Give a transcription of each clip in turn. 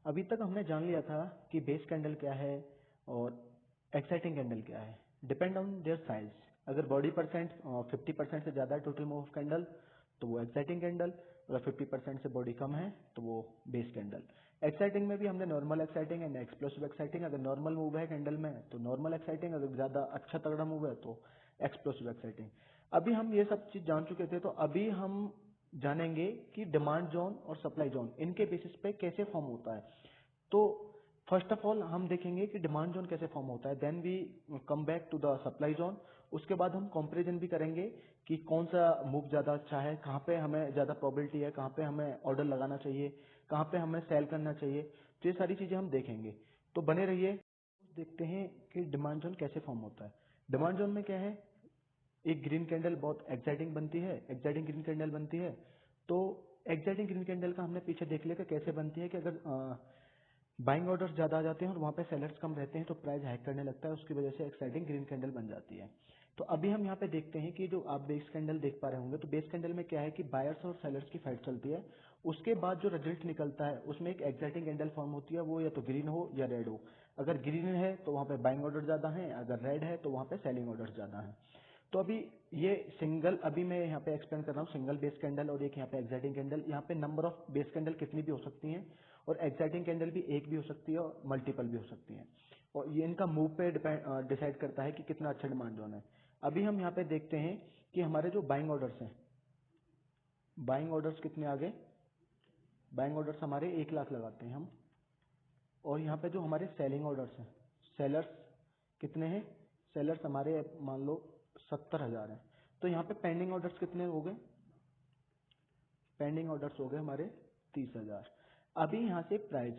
अभी तक हमने जान लिया था कि बेस कैंडल क्या है और एक्साइटिंग कैंडल क्या है। Depend on their size. अगर बॉडी परसेंट 50% से ज़्यादा है टोटल मूव ऑफ कैंडल तो वो एक्साइटिंग कैंडल, अगर 50% से बॉडी कम है तो वो बेस कैंडल। एक्साइटिंग में भी हमने normal exciting and explosive exciting. अगर नॉर्मल मूव है कैंडल में तो नॉर्मल एक्साइटिंग, अगर ज़्यादा अच्छा तगड़ा मूव है तो एक्सप्लोसिव एक्साइटिंग। अभी हम ये सब चीज़ जान चुके थे, तो अभी हम जानेंगे कि डिमांड जोन और सप्लाई जोन इनके बेसिस पे कैसे फॉर्म होता है। तो फर्स्ट ऑफ ऑल हम देखेंगे कि डिमांड जोन कैसे फॉर्म होता है, then we come back to the supply zone. उसके बाद हम कंपैरिजन भी करेंगे कि कौन सा मूव ज़्यादा अच्छा है, कहाँ पे हमें ज़्यादा प्रोबेबिलिटी है, कहाँ पे हमें ऑर्डर लगाना चाहिए, कहाँ पे हमें सेल करना चाहिए। तो ये सारी चीज़ें हम देखेंगे, तो बने रहिए। देखते हैं कि डिमांड जोन कैसे फॉर्म होता है। डिमांड जोन में क्या है, एक ग्रीन कैंडल बहुत एक्साइटिंग बनती है, एक्साइटिंग ग्रीन कैंडल बनती है। तो एक्साइटिंग ग्रीन कैंडल का हमने पीछे देख लिया कि कैसे बनती है, कि अगर बाइंग ऑर्डर्स ज़्यादा आ जाते हैं और वहाँ पे सेलर्स कम रहते हैं तो प्राइस हाइक करने लगता है, उसकी वजह से एक्साइटिंग ग्रीन कैंडल बन जाती है। तो अभी हम यहाँ पे देखते हैं कि जो आप बेस कैंडल देख पा रहे होंगे, तो बेस कैंडल में क्या है कि बायर्स और सेलर्स की फाइट चलती है। उसके बाद जो रिजल्ट निकलता है उसमें एक एक्साइटिंग कैंडल फॉर्म होती है, वो या तो ग्रीन हो या रेड हो। अगर ग्रीन है तो वहाँ पे बाइंग ऑर्डर ज़्यादा है, अगर रेड है तो वहाँ पे सेलिंग ऑर्डर ज़्यादा है। तो अभी ये सिंगल, अभी मैं यहाँ पे एक्सप्लेन कर रहा हूँ सिंगल बेस कैंडल और एक यहाँ पे एक्साइटिंग कैंडल। यहाँ पे नंबर ऑफ बेस कैंडल कितनी भी हो सकती हैं और एक्साइटिंग कैंडल भी एक भी हो सकती है और मल्टीपल भी हो सकती हैं, और ये इनका मूव पे डिसाइड करता है कि कितना अच्छा डिमांड जोन है। अभी हम यहाँ पे देखते हैं कि हमारे जो बाइंग ऑर्डर्स हैं, बाइंग ऑर्डर्स कितने आ गए। बाइंग ऑर्डर्स हमारे 1 लाख लगाते हैं हम, और यहाँ पे जो हमारे सेलिंग ऑर्डर्स हैं, सेलर्स कितने हैं, सेलर्स हमारे मान लो 70,000 हैं। तो यहाँ पे पेंडिंग ऑर्डर्स कितने हो गए, पेंडिंग ऑर्डर्स हो गए हमारे 30,000। अभी यहाँ से प्राइस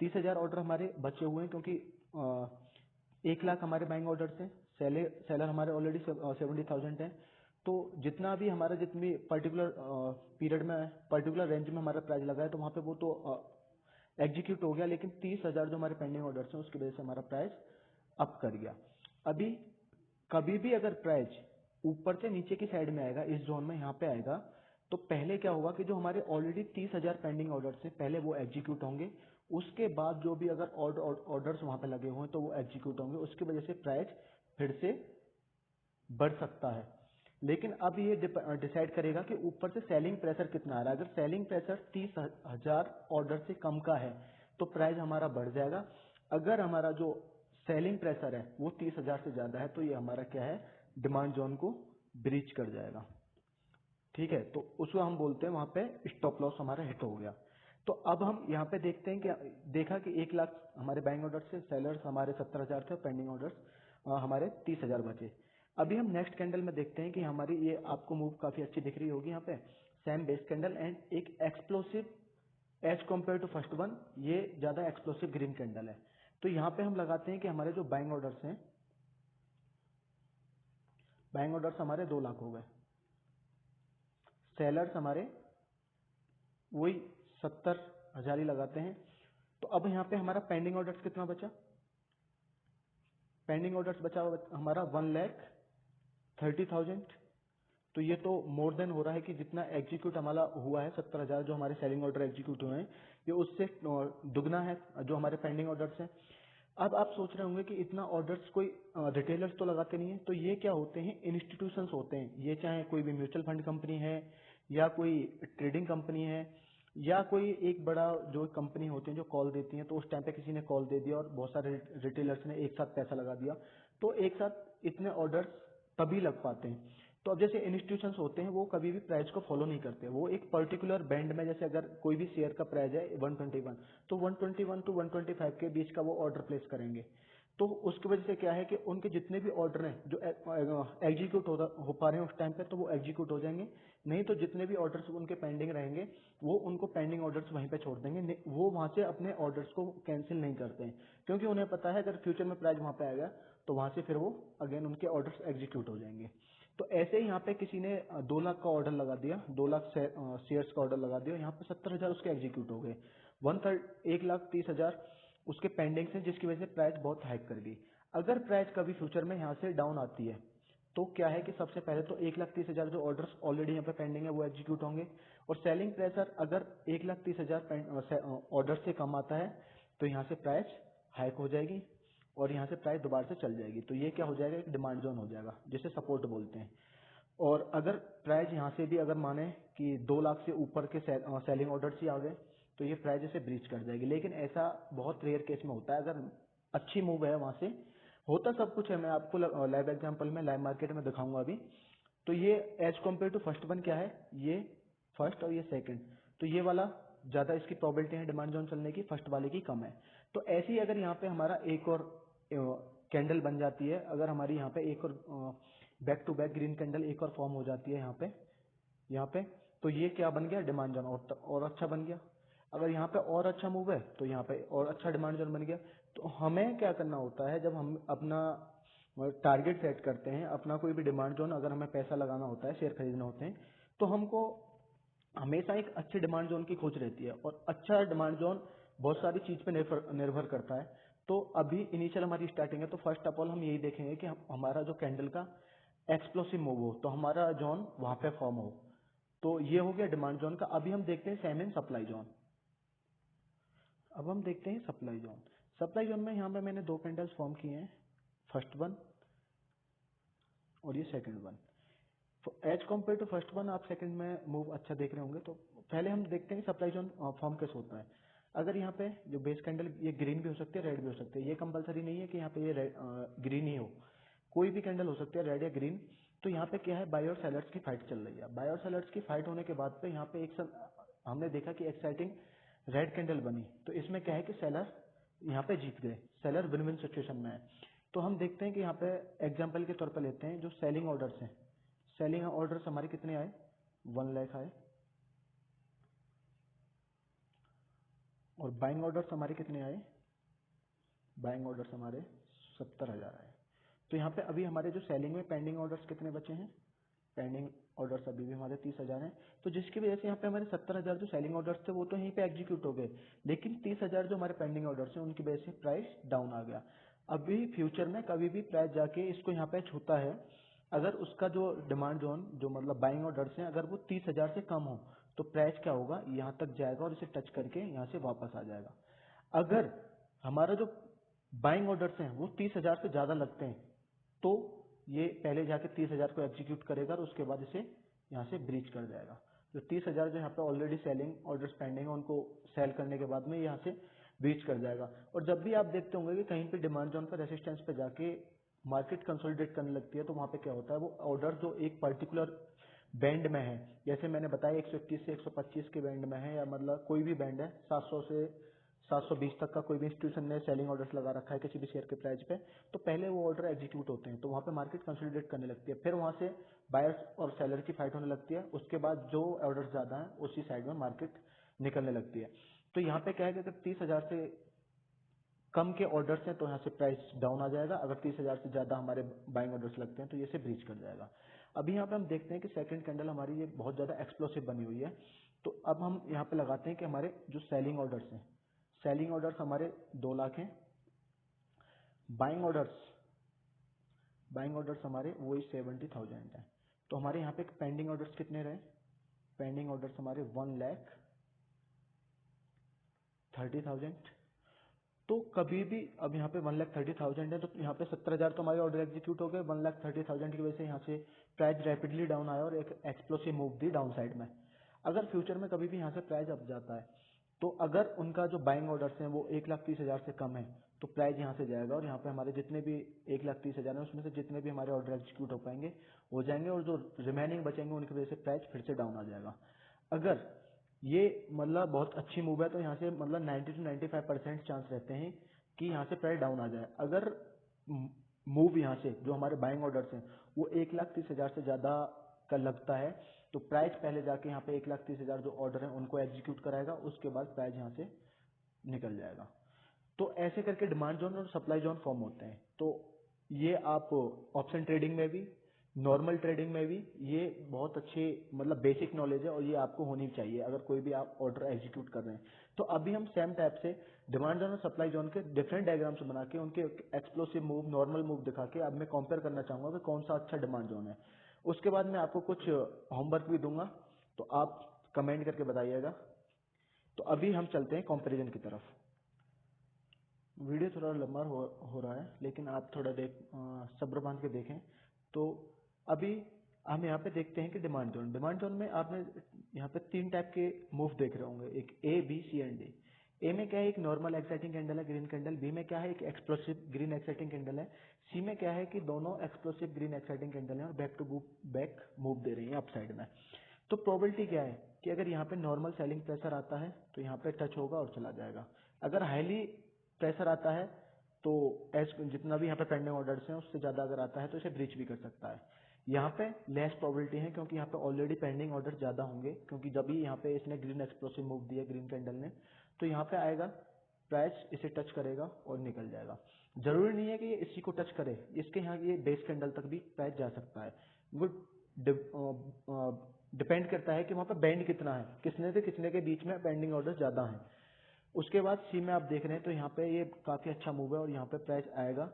30,000 ऑर्डर हमारे बचे हुए हैं, क्योंकि 1 लाख हमारे बाइंग ऑर्डर्स हैं, सेलर हमारे ऑलरेडी 70,000 है। तो जितना भी हमारा, जितनी पर्टिकुलर पीरियड में, पर्टिकुलर रेंज में हमारा प्राइस लगा है, तो वहाँ पे वो तो एग्जीक्यूट हो गया, लेकिन 30,000 जो हमारे पेंडिंग ऑर्डर्स हैं उसकी वजह से हमारा प्राइस अप कर गया। अभी कभी भी अगर प्राइस ऊपर से नीचे की साइड में आएगा, इस जोन में यहाँ पे आएगा, तो पहले क्या होगा कि जो हमारे ऑलरेडी 30,000 पेंडिंग ऑर्डर्स हैं पहले वो एग्जीक्यूट होंगे। उसके बाद जो भी अगर ऑर्डर्स वहां पे लगे हुए हैं तो वो एग्जीक्यूट होंगे, उसकी वजह से प्राइस फिर से बढ़ सकता है। लेकिन अब ये डिसाइड करेगा कि ऊपर से सेलिंग प्रेशर कितना आ रहा है। अगर सेलिंग प्रेशर 30,000 ऑर्डर से कम का है तो प्राइस हमारा बढ़ जाएगा। अगर हमारा जो सेलिंग प्रेशर है वो 30,000 से ज्यादा है तो ये हमारा क्या है, डिमांड जोन को ब्रीच कर जाएगा। ठीक है, तो उसको हम बोलते हैं वहां पे स्टॉप लॉस हमारा हिट हो गया। तो अब हम यहाँ पे देखते हैं कि देखा कि 1 लाख हमारे बाइंग ऑर्डर से, सेलर्स हमारे 70,000 थे, पेंडिंग ऑर्डर्स हमारे 30,000 बचे। अभी हम नेक्स्ट कैंडल में देखते हैं कि हमारी, ये आपको मूव काफी अच्छी दिख रही होगी यहाँ पे, सेम बेस कैंडल एंड एक explosive as compare to first one, ये ज्यादा एक्सप्लोसिव ग्रीन कैंडल है। तो यहाँ पे हम लगाते हैं कि हमारे जो बाइंग ऑर्डर्स हैं, बाइंग ऑर्डर्स हमारे 2 लाख हो गए, सेलर्स हमारे वही 70,000 ही लगाते हैं। तो अब यहाँ पे हमारा पेंडिंग ऑर्डर्स कितना बचा, पेंडिंग ऑर्डर्स बचा हमारा 1,30,000। तो ये तो मोर देन हो रहा है कि जितना एग्जीक्यूट हमारा हुआ है, 70,000 जो हमारे सेलिंग ऑर्डर एग्जीक्यूट हुए हैं, ये उससे दुगना है जो हमारे पेंडिंग ऑर्डर्स हैं। अब आप सोच रहे होंगे कि इतना ऑर्डर्स कोई रिटेलर्स तो लगाते नहीं है, तो ये क्या होते हैं, इंस्टीट्यूशंस होते हैं। ये चाहे कोई भी म्यूचुअल फंड कंपनी है या कोई ट्रेडिंग कंपनी है या कोई एक बड़ा जो कंपनी होती है जो कॉल देती है, तो उस टाइम पे किसी ने कॉल दे दिया और बहुत सारे रिटेलर्स ने एक साथ पैसा लगा दिया, तो एक साथ इतने ऑर्डर्स तभी लग पाते हैं। तो अब जैसे इंस्टीट्यूशंस होते हैं वो कभी भी प्राइस को फॉलो नहीं करते, वो एक पर्टिकुलर बैंड में, जैसे अगर कोई भी शेयर का प्राइस है 121, तो 121 टू 125 के बीच का वो ऑर्डर प्लेस करेंगे। तो उसकी वजह से क्या है कि उनके जितने भी ऑर्डर हैं जो एग्जीक्यूट हो पा रहे हैं उस टाइम पे, तो वो एग्जीक्यूट हो जाएंगे। नहीं तो जितने भी ऑर्डर्स उनके पेंडिंग रहेंगे वो उनको पेंडिंग ऑर्डर्स वहीं पे छोड़ देंगे, वो वहां से अपने ऑर्डर्स को कैंसिल नहीं करते हैं, क्योंकि उन्हें पता है अगर फ्यूचर में प्राइस वहां पे आएगा तो वहां से फिर वो अगेन उनके ऑर्डर्स एग्जीक्यूट हो जाएंगे। तो ऐसे ही यहाँ पे किसी ने 2 लाख का ऑर्डर लगा दिया, 2 लाख शेयर्स का ऑर्डर लगा दिया, यहाँ पे 70,000 उसके एग्जीक्यूट हो गए, 1,30,000 उसके पेंडिंग से, जिसकी वजह से प्राइस बहुत हाइक कर गई। अगर प्राइस कभी फ्यूचर में यहाँ से डाउन आती है तो क्या है कि सबसे पहले तो 1,30,000 जो ऑर्डर्स ऑलरेडी यहाँ पे पेंडिंग है वो एग्जीक्यूट होंगे, और सेलिंग प्रेशर अगर 1,30,000 ऑर्डर से कम आता है तो यहाँ से प्राइस हाइक हो जाएगी और यहाँ से प्राइस दोबारा से चल जाएगी। तो ये क्या हो जाएगा, एक डिमांड जोन हो जाएगा जिसे सपोर्ट बोलते हैं। और अगर प्राइस यहाँ से भी अगर माने कि 2 लाख से ऊपर के सेलिंग ऑर्डर्स ही आ गए तो ये प्राइस इसे ब्रीच कर जाएगी। लेकिन ऐसा बहुत रेयर केस में होता है, अगर अच्छी मूव है वहां से होता सब कुछ है। मैं आपको लाइव एग्जांपल में लाइव मार्केट में दिखाऊंगा अभी। तो ये as compare to first one क्या है, ये फर्स्ट और ये सेकंड, तो ये वाला ज्यादा इसकी प्रोबेबिलिटी है डिमांड जोन चलने की, फर्स्ट वाले की कम है। तो ऐसे ही अगर यहाँ पे हमारा एक और कैंडल बन जाती है, अगर हमारी यहाँ पे एक और back to back green candle एक और फॉर्म हो जाती है यहाँ पे तो ये क्या बन गया, डिमांड जोन और अच्छा बन गया। अगर यहाँ पे और अच्छा मूव है तो यहाँ पे और अच्छा डिमांड जोन बन गया। तो हमें क्या करना होता है, जब हम अपना टारगेट सेट करते हैं, अपना कोई भी डिमांड जोन अगर हमें पैसा लगाना होता है, शेयर खरीदना होते हैं, तो हमको हमेशा एक अच्छे डिमांड जोन की खोज रहती है। और अच्छा डिमांड जोन बहुत सारी चीज पे निर्भर करता है। तो अभी इनिशियल हमारी स्टार्टिंग है, तो फर्स्ट ऑफ ऑल हम यही देखेंगे कि हमारा जो कैंडल का एक्सप्लोसिव मूव हो, तो हमारा जोन वहां पे फॉर्म हो। तो ये हो गया डिमांड जोन का। अभी हम देखते हैं सेम इन सप्लाई जोन। अब हम देखते हैं सप्लाई जोन। सप्लाई जोन में यहाँ पे मैंने 2 कैंडल्स फॉर्म किए हैं, फर्स्ट वन और ये second one. As compare to first one आप सेकंड में मूव अच्छा देख रहे होंगे। तो पहले हम देखते हैं सप्लाई जोन फॉर्म कैसे होता है। अगर यहाँ पे जो बेस कैंडल ये ग्रीन भी हो सकती है, रेड भी हो सकती है, ये कंपलसरी नहीं है कि यहाँ पे ये ग्रीन ही हो, कोई भी कैंडल हो सकती है, रेड या ग्रीन। तो यहाँ पे क्या है, बाय और सेलर्स की फाइट चल रही है। बाय और सेलर्स की फाइट होने के बाद पे यहाँ पे हमने देखा कि एक्साइटिंग रेड कैंडल बनी। तो इसमें क्या है कि सेलर यहाँ पे जीत गए, सेलर विन विन सिचुएशन में है। तो हम देखते हैं कि यहाँ पे एग्जाम्पल के तौर पर लेते हैं जो सेलिंग ऑर्डर्स हैं। सेलिंग ऑर्डर्स हमारे कितने आए, 1 लाख आए। और बाइंग ऑर्डर्स हमारे कितने आए, बाइंग ऑर्डर्स हमारे 70,000 आए। तो यहाँ पे अभी हमारे जो सेलिंग में पेंडिंग ऑर्डर्स कितने बचे हैं, पेंडिंग ऑर्डर्स अभी भी हमारे 30,000 हैं। तो जिसकी वजह से यहाँ पे हमारे 70,000 जो सेलिंग ऑर्डर्स थे वो तो यहीं पे एग्जीक्यूट हो गए, लेकिन 30,000 जो हमारे पेंडिंग ऑर्डर्स हैं उनकी वजह से प्राइस डाउन आ गया। अभी फ्यूचर में कभी भी प्राइस जाके इसको यहाँ पे छूता है, अगर उसका जो डिमांड जोन जो मतलब बाइंग ऑर्डर्स हैं अगर वो 30,000 से कम हो तो प्राइस क्या होगा, यहाँ तक जाएगा और इसे टच करके यहाँ से वापस आ जाएगा। अगर हमारा जो बाइंग ऑर्डर्स हैं वो 30,000 से ज्यादा लगते हैं तो ये पहले जाके 30,000 को एग्जीक्यूट करेगा और उसके बाद इसे यहाँ से ब्रीच कर जाएगा। जो 30,000 जो यहाँ पे ऑलरेडी सेलिंग ऑर्डर्स पेंडिंग है उनको सेल करने के बाद में यहाँ से ब्रीच कर जाएगा। और जब भी आप देखते होंगे कि कहीं पे डिमांड जोन पर रेसिस्टेंस पे जाके मार्केट कंसोलिडेट करने लगती है तो वहां पे क्या होता है, वो ऑर्डर जो एक पर्टिकुलर बैंड में है, जैसे मैंने बताया 121 से 125 के बैंड में है, या मतलब कोई भी बैंड है 700 से 720 तक का कोई भी इंस्टीट्यूशन ने सेलिंग ऑर्डर्स लगा रखा है किसी भी शेयर के प्राइस पे, तो पहले वो ऑर्डर एग्जीक्यूट होते हैं तो वहां पे मार्केट कंसोलिडेट करने लगती है। फिर वहां से बायर्स और सेलर की फाइट होने लगती है। उसके बाद जो ऑर्डर ज्यादा है उसी साइड में मार्केट निकलने लगती है। तो यहाँ पे क्या है कि अगर 30,000 से कम के ऑर्डर्स हैं तो यहाँ से प्राइस डाउन आ जाएगा। अगर 30,000 से ज्यादा हमारे बाइंग ऑर्डर्स लगते हैं तो ये से ब्रीच कर जाएगा। अभी यहाँ पे हम देखते हैं कि सेकंड कैंडल हमारी ये बहुत ज्यादा एक्सप्लोसिव बनी हुई है। तो अब हम यहाँ पे लगाते हैं कि हमारे जो सेलिंग ऑर्डर्स हैं, सेलिंग ऑर्डर्स हमारे 2 लाख हैं, बाइंग ऑर्डर्स हमारे वही 70,000 है। तो हमारे यहाँ पे पेंडिंग ऑर्डर्स कितने रहे, पेंडिंग ऑर्डर्स हमारे 1,30,000। तो कभी भी अब यहाँ पे 1,30,000 है तो यहाँ पे 70,000 तो हमारे ऑर्डर एग्जीक्यूट हो गए, 1,30,000 की वजह से यहाँ से प्राइस रैपिडली डाउन आया और एक एक्सप्लोसिव मूव दी डाउन साइड में। अगर फ्यूचर में कभी भी यहाँ से प्राइस अप जाता है तो अगर उनका जो बाइंग ऑर्डर्स हैं वो 1,30,000 से कम है तो प्राइस यहाँ से जाएगा और यहाँ पे हमारे जितने भी 1,30,000 है उसमें से जितने भी हमारे ऑर्डर एग्जीक्यूट हो पाएंगे हो जाएंगे और जो रिमेनिंग बचेंगे उनकी वजह से प्राइस फिर से डाउन आ जाएगा। अगर ये मतलब बहुत अच्छी मूव है तो यहाँ से मतलब 90 to 95% चांस रहते हैं कि यहाँ से प्राइस डाउन आ जाए। अगर मूव यहाँ से जो हमारे बाइंग ऑर्डर्स हैं वो 1,30,000 से ज्यादा का लगता है तो प्राइस पहले जाके यहाँ पे 1,30,000 जो ऑर्डर है उनको एग्जीक्यूट कराएगा, उसके बाद प्राइस यहाँ से निकल जाएगा। तो ऐसे करके डिमांड जोन और सप्लाई जोन फॉर्म होते हैं। तो ये आप ऑप्शन ट्रेडिंग में भी, नॉर्मल ट्रेडिंग में भी ये बहुत अच्छी मतलब बेसिक नॉलेज है और ये आपको होनी चाहिए अगर कोई भी आप ऑर्डर एग्जीक्यूट कर रहे हैं। तो अभी हम सेम टाइप से डिमांड जोन और सप्लाई जोन के डिफरेंट डायग्राम्स बना के उनके एक्सप्लोसिव मूव, नॉर्मल मूव दिखा के अब मैं कंपेयर करना चाहूंगा कि कौन सा अच्छा डिमांड जोन है। उसके बाद मैं आपको कुछ होमवर्क भी दूंगा तो आप कमेंट करके बताइएगा। तो अभी हम चलते हैं कंपैरिजन की तरफ। वीडियो थोड़ा लंबा हो रहा है, लेकिन आप थोड़ा सब्र बांध के देखें। तो अभी हम यहाँ पे देखते हैं कि डिमांड जोन में आपने यहाँ पे 3 टाइप के मूव देख रहे होंगे, एक ए, बी, सी एंड डी। ए में क्या है, एक नॉर्मल एक्साइटिंग कैंडल है, ग्रीन कैंडल। बी में क्या है, एक एक्सप्लोसिव ग्रीन एक्साइटिंग कैंडल है। सी में क्या है कि दोनों एक्सप्लोसिव ग्रीन एक्साइटिंग कैंडल है और बैक टू बैक मूव दे रही है अप साइड में। तो प्रोबेबिलिटी क्या है कि अगर यहाँ पे नॉर्मल सेलिंग प्रेशर आता है तो यहाँ पे टच होगा और चला जाएगा। अगर हाईली प्रेशर आता है तो जितना भी यहाँ पे पेंडिंग ऑर्डर्स हैं उससे ज्यादा अगर आता है तो इसे ब्रीच भी कर सकता है। यहाँ पे लेस प्रोबेबिलिटी है क्योंकि यहाँ पे ऑलरेडी पेंडिंग ऑर्डर ज्यादा होंगे, क्योंकि जब भी यहाँ पे इसने ग्रीन एक्सप्लोसिव मूव दिया ग्रीन कैंडल ने, तो यहाँ पे आएगा, प्राइस इसे टच करेगा और निकल जाएगा। जरूरी नहीं है कि ये इसी को टच करे, इसके यहाँ ये बेस कैंडल तक भी प्राइस जा सकता है। वो डिपेंड करता है कि वहाँ पे बैंड कितना है, कितने से कितने के बीच में पेंडिंग ऑर्डर ज्यादा है। उसके बाद सी में आप देख रहे हैं तो यहाँ पे ये काफी अच्छा मूव है और यहाँ पे प्राइस आएगा।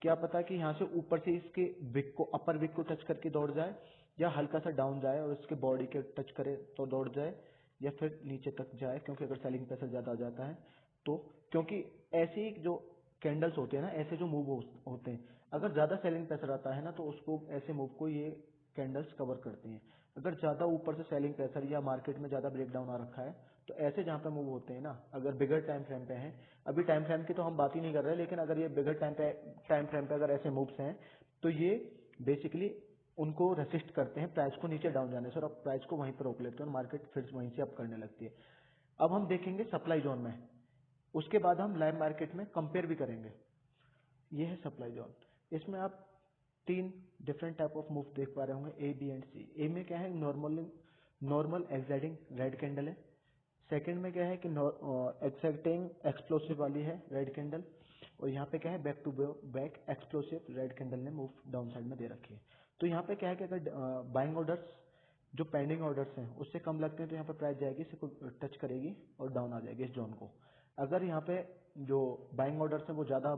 क्या पता कि यहाँ से ऊपर से इसके विक को, अपर विक को टच करके दौड़ जाए, या हल्का सा डाउन जाए और इसके बॉडी के टच करे तो दौड़ जाए, या फिर नीचे तक जाए, क्योंकि अगर सेलिंग प्रेशर ज्यादा आ जाता है तो। क्योंकि ऐसी जो कैंडल्स होते हैं ना, ऐसे जो मूव होते हैं, अगर ज्यादा सेलिंग प्रेशर आता है ना तो उसको, ऐसे मूव को ये कैंडल्स कवर करती हैं। अगर ज्यादा ऊपर से सेलिंग प्रेशर या मार्केट में ज्यादा ब्रेकडाउन आ रखा है तो ऐसे जहां पे मूव होते हैं ना, अगर बिगर टाइम फ्रेम पे हैं, अभी टाइम फ्रेम की तो हम बात ही नहीं कर रहे, लेकिन अगर ये बिगर टाइम फ्रेम पे अगर ऐसे मूव्स हैं तो ये बेसिकली उनको रेसिस्ट करते हैं प्राइस को नीचे डाउन जाने से, और अब प्राइस को वहीं पर रोक लेते हैं और मार्केट फिर वहीं से अप करने लगती है। अब हम देखेंगे सप्लाई जोन में, उसके बाद हम लाइव मार्केट में कंपेयर भी करेंगे। ये है सप्लाई जोन। इसमें आप 3 डिफरेंट टाइप ऑफ मूव देख पा रहे होंगे, ए, बी एंड सी। ए में क्या है, नॉर्मल एक्साइटिंग रेड कैंडल है। सेकंड में क्या है कि एक्साइटिंग एक्सप्लोसिव वाली है रेड कैंडल, और यहाँ पे क्या है, back to back explosive red candle ने मूव डाउन साइड में दे रखी है। तो यहाँ पे क्या है कि अगर बाइंग ऑर्डर्स, जो पेंडिंग ऑर्डर्स हैं उससे कम लगते हैं तो यहाँ पे प्राइस जाएगी, इसे टच करेगी और डाउन आ जाएगी इस जोन को। अगर यहाँ पे जो बाइंग ऑर्डर्स हैं वो ज्यादा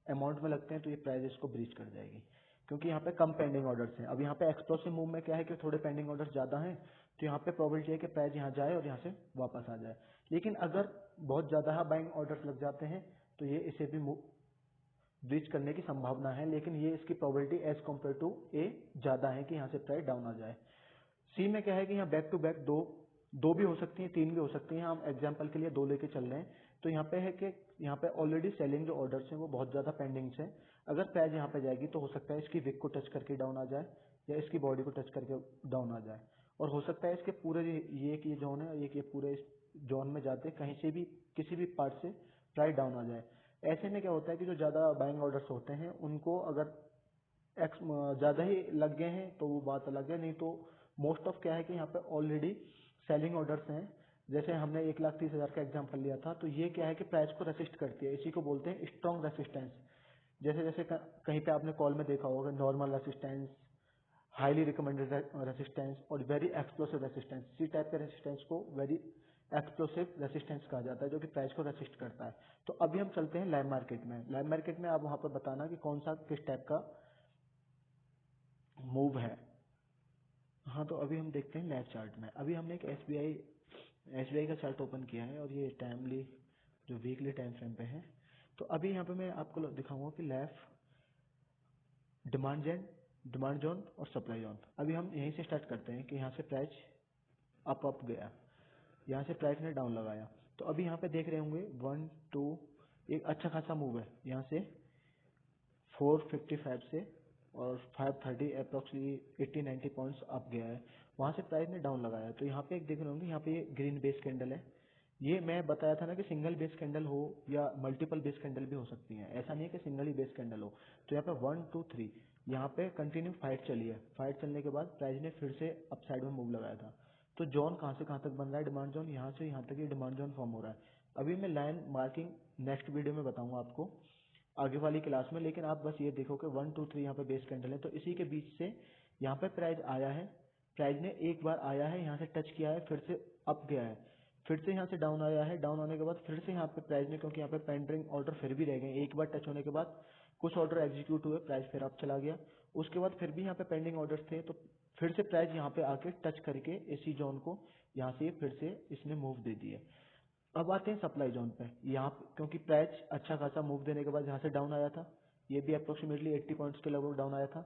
अमाउंट में लगते हैं तो ये प्राइस इसको ब्रीच कर जाएगी, क्योंकि यहाँ पे कम पेंडिंग ऑर्डर्स हैं। अब यहाँ पे एक्सप्लोसिव मूव में क्या है कि थोड़े पेंडिंग ऑर्डर्स ज्यादा हैं, तो यहाँ पे प्रोबेबिलिटी है कि प्राइस यहाँ जाए और यहाँ से वापस आ जाए। लेकिन अगर बहुत ज्यादा बाइंग ऑर्डर्स लग जाते हैं तो ये इसे भी ब्रीच करने की संभावना है, लेकिन ये इसकी प्रोबेबिलिटी एज कम्पेयर टू ए ज्यादा है कि यहाँ से प्राइस डाउन आ जाए। सी में क्या है कि यहाँ बैक टू बैक दो भी हो सकती हैं, 3 भी हो सकती हैं। हम एग्जांपल के लिए 2 लेके चल रहे हैं। तो यहाँ पे है कि यहाँ पे ऑलरेडी सेलिंग जो ऑर्डर्स हैं वो बहुत ज्यादा पेंडिंग है। अगर प्राइस यहाँ पे जाएगी तो हो सकता है इसकी विक को टच करके डाउन आ जाए, या इसकी बॉडी को टच करके डाउन आ जाए, और हो सकता है इसके पूरे ये एक ये जोन है, एक ये पूरे जोन में जाते कहीं से भी किसी भी पार्ट से प्राइस डाउन आ जाए। ऐसे में क्या होता है कि जो ज्यादा बाइंग ऑर्डर्स होते हैं उनको अगर ज्यादा ही लग गए हैं तो वो बात अलग है, नहीं तो मोस्ट ऑफ क्या है कि यहाँ पे ऑलरेडी सेलिंग ऑर्डर्स हैं। जैसे हमने 1,30,000 का एग्जांपल लिया था, तो ये क्या है कि प्राइस को रेसिस्ट करती है, इसी को बोलते हैं स्ट्रॉन्ग रेसिस्टेंस। जैसे जैसे कहीं पे आपने कॉल में देखा होगा, normal resistance, highly recommended resistance और very explosive resistance. C type के रेसिस्टेंस को वेरी एक्सप्लोसिव रेसिस्टेंस कहा जाता है, जो कि प्राइस को रेसिस्ट करता है। तो अभी हम चलते हैं लाइव मार्केट में। लाइव मार्केट में आप वहां पर बताना कि कौन सा किस टाइप का मूव है। हाँ, तो अभी हम देखते हैं लाइव चार्ट में। अभी हमने एक एसबीआई का चार्ट ओपन किया है और ये टाइमली जो वीकली टाइम फ्रेम पे है। तो अभी यहाँ पे मैं आपको दिखाऊंगा कि लाइव डिमांड जोन और सप्लाई जोन। अभी हम यहीं से स्टार्ट करते हैं कि यहाँ से प्राइस अप गया, यहाँ से प्राइस ने डाउन लगाया। तो अभी यहाँ पे देख रहे होंगे 1 2 एक अच्छा खासा मूव है, यहाँ से 455 से और 530 अप्रोक्सीमेटली 80-90 पॉइंट्स अप गया है, वहां से प्राइस ने डाउन लगाया। तो यहाँ पे एक देख रहे होंगे, यहाँ पे ये ग्रीन बेस कैंडल है। ये मैं बताया था ना कि सिंगल बेस कैंडल हो या मल्टीपल बेस कैंडल भी हो सकती है, ऐसा नहीं है कि सिंगल ही बेस कैंडल हो। तो यहाँ पे 1 2 3 यहाँ पे कंटिन्यू फाइट चली है। फाइट चलने के बाद प्राइस ने फिर से अप साइड में मूव लगाया था। तो जोन कहाँ से कहाँ तक बन रहा है, डिमांड जोन यहाँ से यहाँ तक ये डिमांड जोन फॉर्म हो रहा है। अभी मैं लाइन मार्किंग नेक्स्ट वीडियो में बताऊंगा आपको आगे वाली क्लास में, लेकिन आप बस ये देखो कि 1 2 3 यहाँ पे बेस कैंडल है, तो इसी के बीच से यहाँ पे प्राइस आया है। प्राइस ने एक बार आया है, यहाँ से टच किया है, फिर से अप गया है, फिर से यहाँ से डाउन आया है, डाउन आने के बाद फिर से यहाँ पे प्राइस ने, क्योंकि यहाँ पे पेंडिंग ऑर्डर फिर भी रह गए, एक बार टच होने के बाद कुछ ऑर्डर एग्जीक्यूट हुए, प्राइस फिर अप चला गया। उसके बाद फिर भी यहाँ पे पेंडिंग ऑर्डर्स थे, तो फिर से प्राइस यहाँ पे आके टच करके इसी जोन को यहाँ से फिर से इसने मूव दे दी है। अब आते हैं सप्लाई जोन पे। यहाँ क्योंकि प्राइस अच्छा खासा मूव देने के बाद यहाँ से डाउन आया था, ये भी अप्रोक्सीमेटली 80 पॉइंट्स के लगभग डाउन आया था।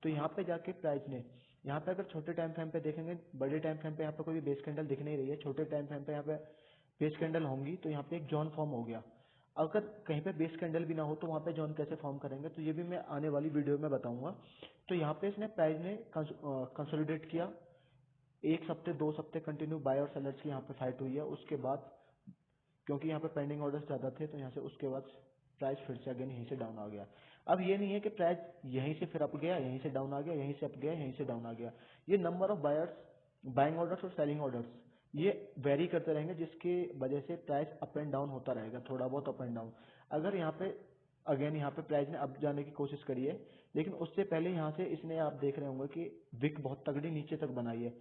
तो यहाँ पे जाके प्राइस ने, यहाँ पे अगर छोटे टाइम फ्रेम पे देखेंगे, बड़े टाइम फ्रेम पे यहाँ पे कोई बेस कैंडल दिख नहीं रही है, छोटे टाइम फ्रेम पे यहाँ पे बेस कैंडल होंगी, तो यहाँ पे एक जोन फॉर्म हो गया। अगर कहीं पे बेस कैंडल भी ना हो तो वहाँ पे जोन कैसे फॉर्म करेंगे, तो ये भी मैं आने वाली वीडियो में बताऊंगा। तो यहाँ पे इसने प्राइस ने कंसोलिडेट किया, एक हफ्ते 2 हफ्ते कंटिन्यू बाय और सेलर्स की यहाँ पे फाइट हुई है। उसके बाद क्योंकि यहाँ पे पेंडिंग ऑर्डर्स ज्यादा थे, तो यहाँ से उसके बाद प्राइस फिर से अगेन यहीं से डाउन आ गया। अब ये नहीं है कि प्राइस यहीं से फिर अप गया, यहीं से डाउन आ गया, यहीं से अप गया, यहीं से डाउन आ गया। ये number of buyers, buying orders और सेलिंग ऑर्डर्स ये वेरी करते रहेंगे, जिसकी वजह से प्राइस अप एंड डाउन होता रहेगा, थोड़ा बहुत अप एंड डाउन। अगर यहाँ पे अगेन यहाँ पे प्राइस ने अप जाने की कोशिश करी है, लेकिन उससे पहले यहाँ से इसने, आप देख रहे होंगे कि विक बहुत तगड़ी नीचे तक बनाई है।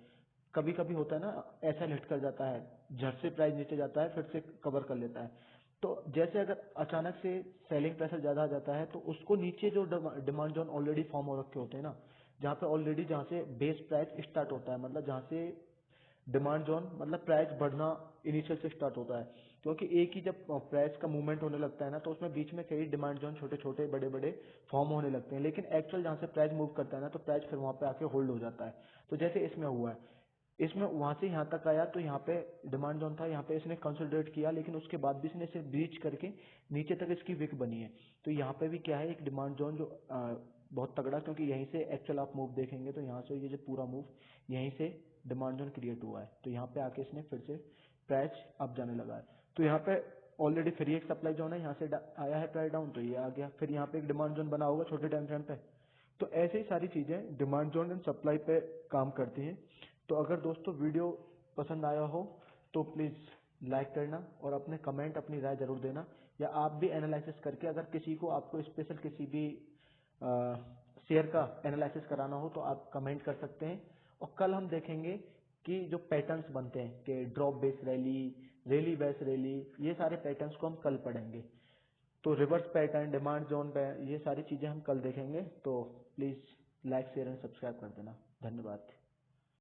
कभी कभी होता है ना, ऐसा हिट कर जाता है, झट से प्राइस नीचे जाता है, फिर से कवर कर लेता है। तो जैसे अगर अचानक से सेलिंग प्रेशर ज्यादा आ जाता है, तो उसको नीचे जो डिमांड जोन ऑलरेडी फॉर्म हो रखे होते हैं ना, जहाँ पे ऑलरेडी, जहाँ से बेस प्राइस स्टार्ट होता है, मतलब जहाँ से डिमांड जोन, मतलब प्राइस बढ़ना इनिशियल से स्टार्ट होता है। क्योंकि एक ही जब प्राइस का मूवमेंट होने लगता है ना, तो उसमें बीच में कई डिमांड जोन छोटे छोटे बड़े बड़े फॉर्म होने लगते हैं, लेकिन एक्चुअल जहाँ से प्राइस मूव करता है ना, तो प्राइस फिर वहाँ पे आके होल्ड हो जाता है। तो जैसे इसमें हुआ है, इसमें वहां से यहाँ तक आया, तो यहाँ पे डिमांड जोन था, यहाँ पे इसने कंसोलिडेट किया, लेकिन उसके बाद भी इसने इसे ब्रीच करके नीचे तक इसकी विक बनी है। तो यहाँ पे भी क्या है, एक डिमांड जोन जो बहुत तगड़ा, क्योंकि यहीं से एक्चुअल आप मूव देखेंगे तो यहाँ से ये जो पूरा मूव यहीं से डिमांड जोन क्रिएट हुआ है। तो यहाँ पे आके इसने फिर से प्राइस अप जाने लगा है। तो यहाँ पे ऑलरेडी फिर एक सप्लाई जोन है, यहाँ से आया है प्राइस डाउन, तो ये आ गया, फिर यहाँ पे एक डिमांड जोन बना होगा छोटे टाइम फ्रेम पे। तो ऐसे ही सारी चीजें डिमांड जोन एंड सप्लाई पे काम करती हैं। तो अगर दोस्तों वीडियो पसंद आया हो तो प्लीज लाइक करना और अपने कमेंट, अपनी राय जरूर देना, या आप भी एनालिसिस करके, अगर किसी को, आपको स्पेशल किसी भी शेयर का एनालिसिस कराना हो तो आप कमेंट कर सकते हैं। और कल हम देखेंगे कि जो पैटर्न्स बनते हैं कि drop base rally, rally base rally, ये सारे पैटर्न्स को हम कल पढ़ेंगे। तो रिवर्स पैटर्न, डिमांड जोन पे, ये सारी चीजें हम कल देखेंगे। तो please like share and subscribe कर देना। धन्यवाद।